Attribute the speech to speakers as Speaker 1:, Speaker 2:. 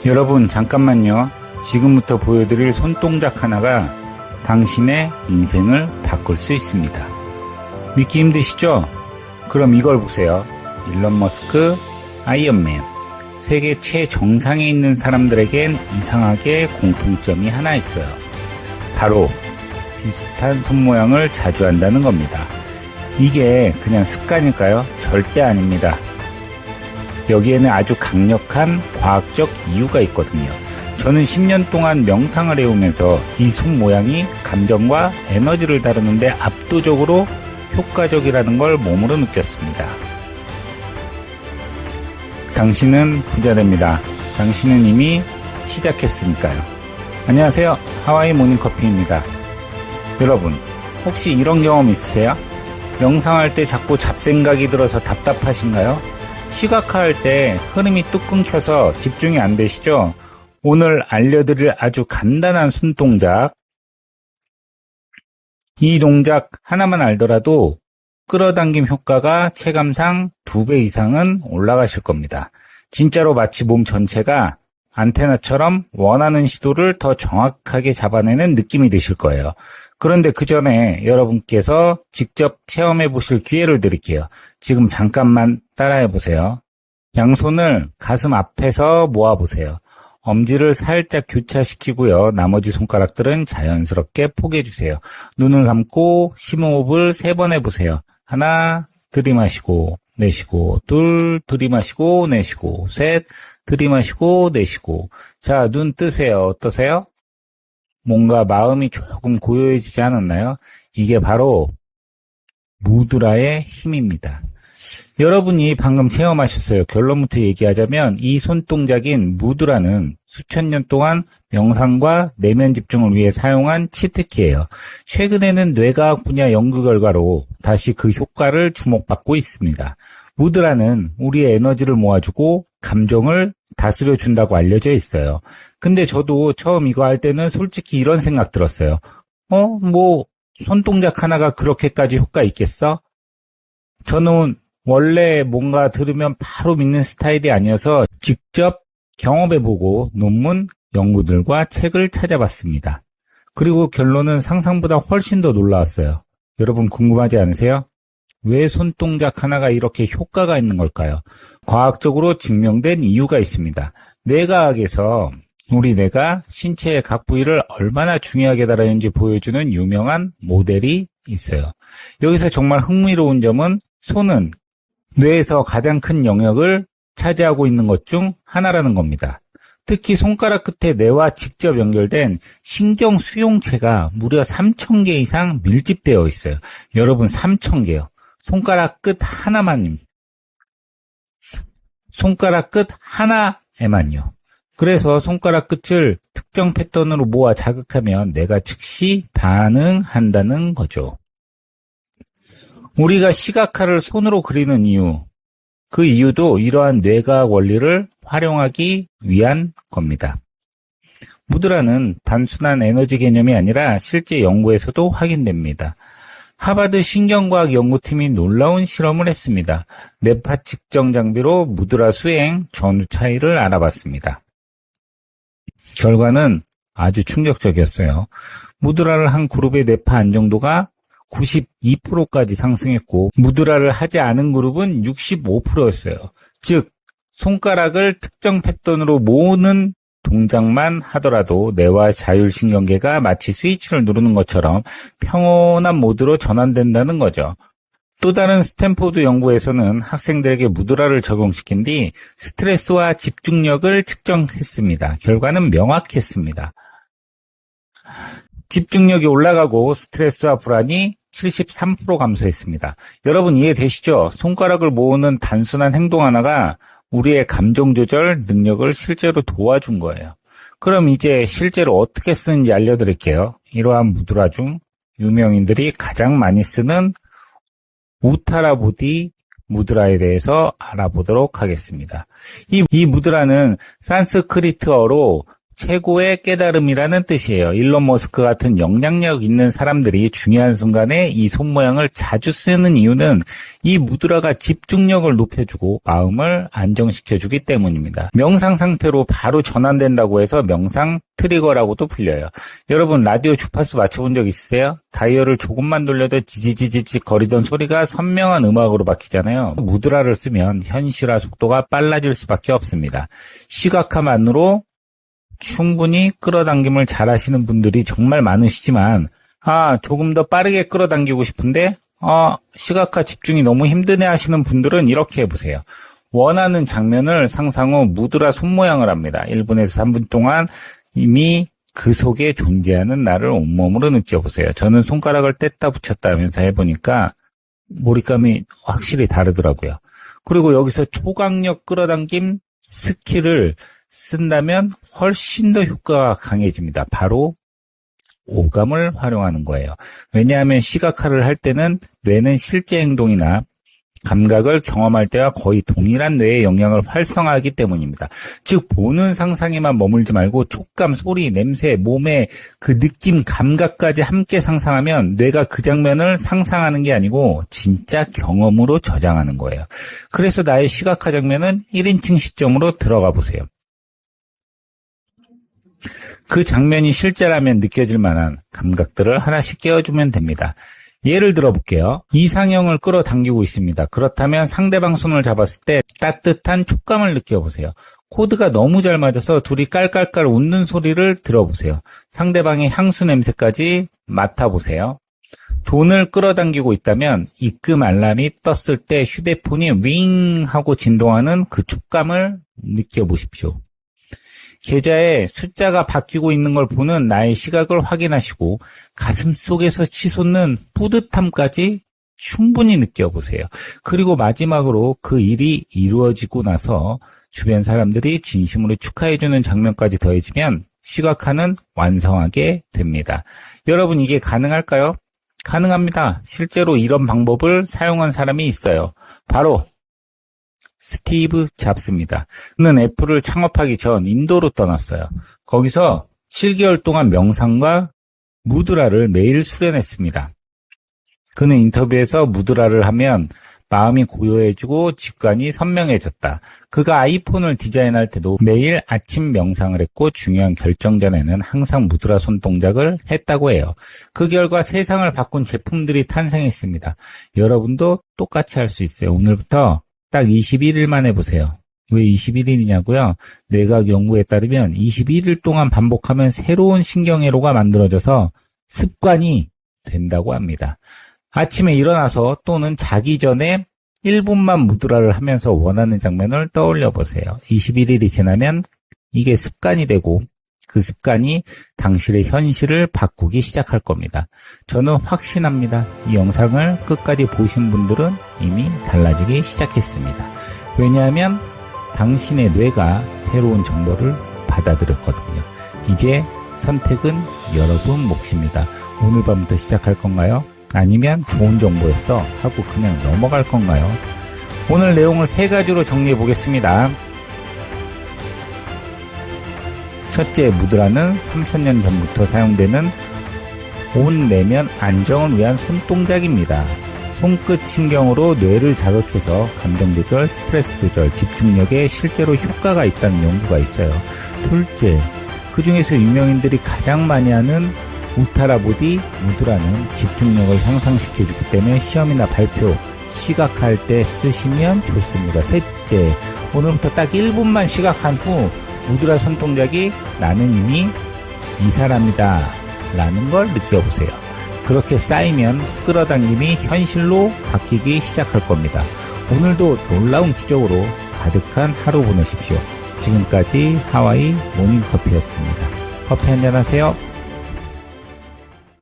Speaker 1: 여러분 잠깐만요. 지금부터 보여드릴 손동작 하나가 당신의 인생을 바꿀 수 있습니다. 믿기 힘드시죠? 그럼 이걸 보세요. 일론 머스크, 아이언맨. 세계 최정상에 있는 사람들에겐 이상하게 공통점이 하나 있어요. 바로 비슷한 손모양을 자주 한다는 겁니다. 이게 그냥 습관일까요? 절대 아닙니다. 여기에는 아주 강력한 과학적 이유가 있거든요. 저는 10년 동안 명상을 해오면서 이 손 모양이 감정과 에너지를 다루는데 압도적으로 효과적이라는 걸 몸으로 느꼈습니다. 당신은 부자 됩니다. 당신은 이미 시작했으니까요. 안녕하세요. 하와이 모닝커피입니다. 여러분, 혹시 이런 경험 있으세요? 명상할 때 자꾸 잡생각이 들어서 답답하신가요? 시각화할 때 흐름이 뚝 끊겨서 집중이 안 되시죠? 오늘 알려드릴 아주 간단한 손동작. 이 동작 하나만 알더라도 끌어당김 효과가 체감상 2배 이상은 올라가실 겁니다. 진짜로 마치 몸 전체가 안테나처럼 원하는 시도를 더 정확하게 잡아내는 느낌이 드실 거예요. 그런데 그 전에 여러분께서 직접 체험해 보실 기회를 드릴게요. 지금 잠깐만 따라해 보세요. 양손을 가슴 앞에서 모아 보세요. 엄지를 살짝 교차시키고요. 나머지 손가락들은 자연스럽게 포개해 주세요. 눈을 감고 심호흡을 3번 해보세요. 하나, 들이마시고 내쉬고, 둘, 들이마시고 내쉬고, 셋, 들이마시고 내쉬고. 자, 눈 뜨세요. 어떠세요? 뭔가 마음이 조금 고요해지지 않았나요? 이게 바로 무드라의 힘입니다. 여러분이 방금 체험하셨어요. 결론부터 얘기하자면 이 손동작인 무드라는 수천 년 동안 명상과 내면 집중을 위해 사용한 치트키예요. 최근에는 뇌과학 분야 연구 결과로 다시 그 효과를 주목받고 있습니다. 무드라는 우리의 에너지를 모아주고 감정을 다스려준다고 알려져 있어요. 근데 저도 처음 이거 할 때는 솔직히 이런 생각 들었어요. 손동작 하나가 그렇게까지 효과 있겠어? 저는 원래 뭔가 들으면 바로 믿는 스타일이 아니어서 직접 경험해보고 논문, 연구들과 책을 찾아봤습니다. 그리고 결론은 상상보다 훨씬 더 놀라웠어요. 여러분 궁금하지 않으세요? 왜 손동작 하나가 이렇게 효과가 있는 걸까요? 과학적으로 증명된 이유가 있습니다. 뇌과학에서 우리 뇌가 신체의 각 부위를 얼마나 중요하게 다루는지 보여주는 유명한 모델이 있어요. 여기서 정말 흥미로운 점은 손은 뇌에서 가장 큰 영역을 차지하고 있는 것 중 하나라는 겁니다. 특히 손가락 끝에 뇌와 직접 연결된 신경 수용체가 무려 3,000개 이상 밀집되어 있어요. 여러분 3,000개요. 손가락 끝 하나만입니다. 손가락 끝 하나에만요. 그래서 손가락 끝을 특정 패턴으로 모아 자극하면 뇌가 즉시 반응한다는 거죠. 우리가 시각화를 손으로 그리는 이유, 그 이유도 이러한 뇌과학 원리를 활용하기 위한 겁니다. 무드라는 단순한 에너지 개념이 아니라 실제 연구에서도 확인됩니다. 하버드 신경과학 연구팀이 놀라운 실험을 했습니다. 뇌파 측정 장비로 무드라 수행, 전후 차이를 알아봤습니다. 결과는 아주 충격적이었어요. 무드라를 한 그룹의 뇌파 안정도가 92%까지 상승했고 무드라를 하지 않은 그룹은 65%였어요. 즉 손가락을 특정 패턴으로 모으는 동작만 하더라도 뇌와 자율신경계가 마치 스위치를 누르는 것처럼 평온한 모드로 전환된다는 거죠. 또 다른 스탠포드 연구에서는 학생들에게 무드라를 적용시킨 뒤 스트레스와 집중력을 측정했습니다. 결과는 명확했습니다. 집중력이 올라가고 스트레스와 불안이 73% 감소했습니다. 여러분 이해되시죠? 손가락을 모으는 단순한 행동 하나가 우리의 감정 조절 능력을 실제로 도와준 거예요. 그럼 이제 실제로 어떻게 쓰는지 알려드릴게요. 이러한 무드라 중 유명인들이 가장 많이 쓰는 우타라보디 무드라에 대해서 알아보도록 하겠습니다. 이 무드라는 산스크리트어로 최고의 깨달음이라는 뜻이에요. 일론 머스크 같은 영향력 있는 사람들이 중요한 순간에 이 손 모양을 자주 쓰는 이유는 이 무드라가 집중력을 높여주고 마음을 안정시켜주기 때문입니다. 명상 상태로 바로 전환된다고 해서 명상 트리거라고도 불려요. 여러분 라디오 주파수 맞춰본 적 있으세요? 다이얼을 조금만 돌려도 지지지지지 거리던 소리가 선명한 음악으로 바뀌잖아요. 무드라를 쓰면 현실화 속도가 빨라질 수밖에 없습니다. 시각화만으로 충분히 끌어당김을 잘 하시는 분들이 정말 많으시지만 조금 더 빠르게 끌어당기고 싶은데 시각화 집중이 너무 힘드네 하시는 분들은 이렇게 해보세요. 원하는 장면을 상상 후 무드라 손모양을 합니다. 1분에서 3분 동안 이미 그 속에 존재하는 나를 온몸으로 느껴보세요. 저는 손가락을 뗐다 붙였다 하면서 해보니까 몰입감이 확실히 다르더라고요. 그리고 여기서 초강력 끌어당김 스킬을 쓴다면 훨씬 더 효과가 강해집니다. 바로 오감을 활용하는 거예요. 왜냐하면 시각화를 할 때는 뇌는 실제 행동이나 감각을 경험할 때와 거의 동일한 뇌의 영역을 활성화하기 때문입니다. 즉 보는 상상에만 머물지 말고 촉감, 소리, 냄새, 몸의 그 느낌, 감각까지 함께 상상하면 뇌가 그 장면을 상상하는 게 아니고 진짜 경험으로 저장하는 거예요. 그래서 나의 시각화 장면은 1인칭 시점으로 들어가 보세요. 그 장면이 실제라면 느껴질 만한 감각들을 하나씩 깨워주면 됩니다. 예를 들어 볼게요. 이상형을 끌어당기고 있습니다. 그렇다면 상대방 손을 잡았을 때 따뜻한 촉감을 느껴보세요. 코드가 너무 잘 맞아서 둘이 깔깔깔 웃는 소리를 들어보세요. 상대방의 향수 냄새까지 맡아보세요. 돈을 끌어당기고 있다면 입금 알람이 떴을 때 휴대폰이 윙 하고 진동하는 그 촉감을 느껴보십시오. 계좌에 숫자가 바뀌고 있는 걸 보는 나의 시각을 확인하시고 가슴 속에서 치솟는 뿌듯함까지 충분히 느껴보세요. 그리고 마지막으로 그 일이 이루어지고 나서 주변 사람들이 진심으로 축하해주는 장면까지 더해지면 시각화는 완성하게 됩니다. 여러분 이게 가능할까요? 가능합니다. 실제로 이런 방법을 사용한 사람이 있어요. 바로 스티브 잡스입니다. 그는 애플을 창업하기 전 인도로 떠났어요. 거기서 7개월 동안 명상과 무드라를 매일 수련했습니다. 그는 인터뷰에서 무드라를 하면 마음이 고요해지고 직관이 선명해졌다. 그가 아이폰을 디자인할 때도 매일 아침 명상을 했고 중요한 결정 전에는 항상 무드라 손동작을 했다고 해요. 그 결과 세상을 바꾼 제품들이 탄생했습니다. 여러분도 똑같이 할 수 있어요. 오늘부터 딱 21일만 해보세요. 왜 21일이냐고요? 뇌과학 연구에 따르면 21일 동안 반복하면 새로운 신경회로가 만들어져서 습관이 된다고 합니다. 아침에 일어나서 또는 자기 전에 1분만 무드라를 하면서 원하는 장면을 떠올려 보세요. 21일이 지나면 이게 습관이 되고 그 습관이 당신의 현실을 바꾸기 시작할 겁니다. 저는 확신합니다. 이 영상을 끝까지 보신 분들은 이미 달라지기 시작했습니다. 왜냐하면 당신의 뇌가 새로운 정보를 받아들였거든요. 이제 선택은 여러분 몫입니다. 오늘 밤부터 시작할 건가요? 아니면 좋은 정보였어 하고 그냥 넘어갈 건가요? 오늘 내용을 3가지로 정리해 보겠습니다. 첫째, 무드라는 3000년 전부터 사용되는 온 내면 안정을 위한 손동작입니다. 손끝 신경으로 뇌를 자극해서 감정 조절, 스트레스 조절, 집중력에 실제로 효과가 있다는 연구가 있어요. 둘째, 그 중에서 유명인들이 가장 많이 하는 우타라보디 무드라는 집중력을 향상시켜주기 때문에 시험이나 발표, 시각할 때 쓰시면 좋습니다. 셋째, 오늘부터 딱 1분만 시각한 후 무드라 손동작이 나는 이미 이 사람이다 라는 걸 느껴보세요. 그렇게 쌓이면 끌어당김이 현실로 바뀌기 시작할 겁니다. 오늘도 놀라운 기적으로 가득한 하루 보내십시오. 지금까지 하와이 모닝커피였습니다. 커피 한잔 하세요.